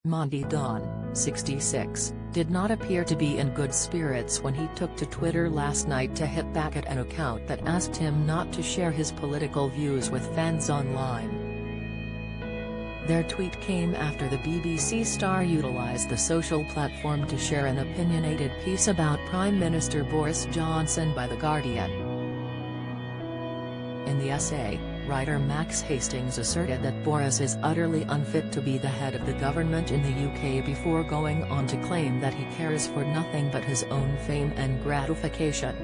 Monty Don, 66, did not appear to be in good spirits when he took to Twitter last night to hit back at an account that asked him not to share his political views with fans online. Their tweet came after the BBC star utilised the social platform to share an opinionated piece about Prime Minister Boris Johnson by The Guardian. In the essay, writer Max Hastings asserted that Boris is utterly unfit to be the head of the government in the UK before going on to claim that he cares for nothing but his own fame and gratification.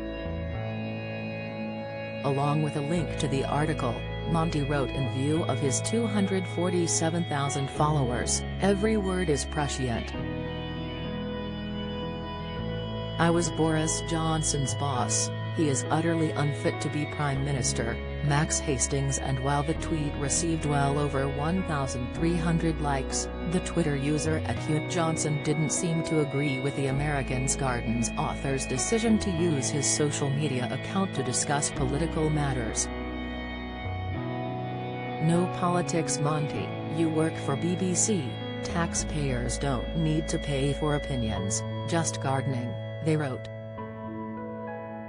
Along with a link to the article, Monty wrote, in view of his 247,000 followers, every word is prescient. I was Boris Johnson's boss, he is utterly unfit to be Prime Minister, Max Hastings. And while the tweet received well over 1,300 likes, the Twitter user @HughJohnson didn't seem to agree with the American's Gardens author's decision to use his social media account to discuss political matters. No politics, Monty, you work for BBC, taxpayers don't need to pay for opinions, just gardening, they wrote.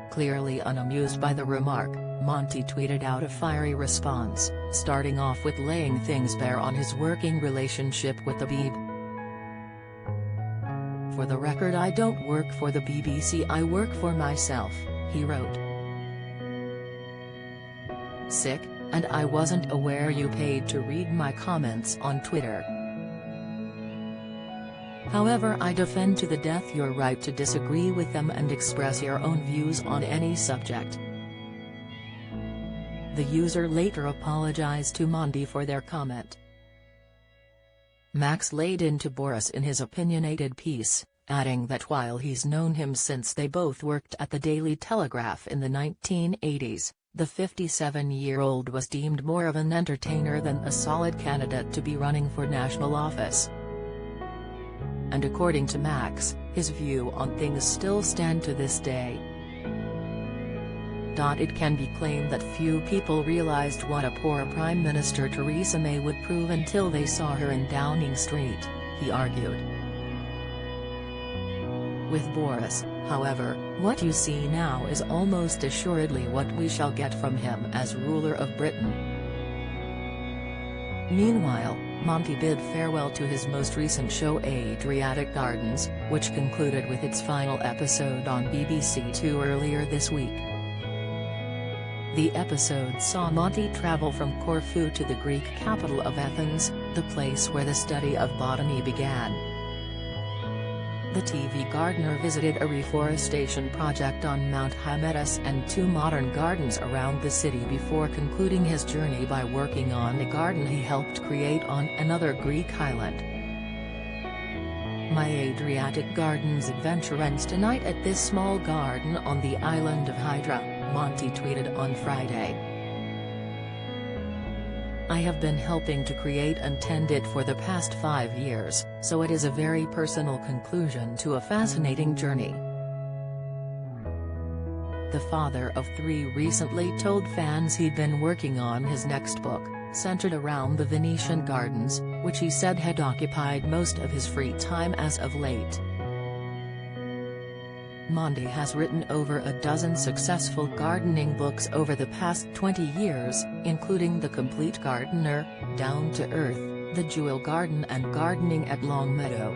Clearly unamused by the remark, Monty tweeted out a fiery response, starting off with laying things bare on his working relationship with the Beeb. For the record, I don't work for the BBC, I work for myself, he wrote. Sick, and I wasn't aware you paid to read my comments on Twitter. However, I defend to the death your right to disagree with them and express your own views on any subject. The user later apologized to Monty for their comment. Max laid into Boris in his opinionated piece, adding that while he's known him since they both worked at the Daily Telegraph in the 1980s, the 57-year-old was deemed more of an entertainer than a solid candidate to be running for national office. And according to Max, his view on things still stand to this day. It can be claimed that few people realized what a poor Prime Minister Theresa May would prove until they saw her in Downing Street, he argued. With Boris, however, what you see now is almost assuredly what we shall get from him as ruler of Britain. Meanwhile, Monty bid farewell to his most recent show Adriatic Gardens, which concluded with its final episode on BBC Two earlier this week. The episode saw Monty travel from Corfu to the Greek capital of Athens, the place where the study of botany began. The TV gardener visited a reforestation project on Mount Hymettus and 2 modern gardens around the city before concluding his journey by working on a garden he helped create on another Greek island. My Adriatic Gardens adventure ends tonight at this small garden on the island of Hydra, Monty tweeted on Friday. I have been helping to create and tend it for the past 5 years, so it is a very personal conclusion to a fascinating journey. The father of 3 recently told fans he'd been working on his next book, centered around the Venetian gardens, which he said had occupied most of his free time as of late. Monty has written over a dozen successful gardening books over the past 20 years, including The Complete Gardener, Down to Earth, The Jewel Garden and Gardening at Longmeadow.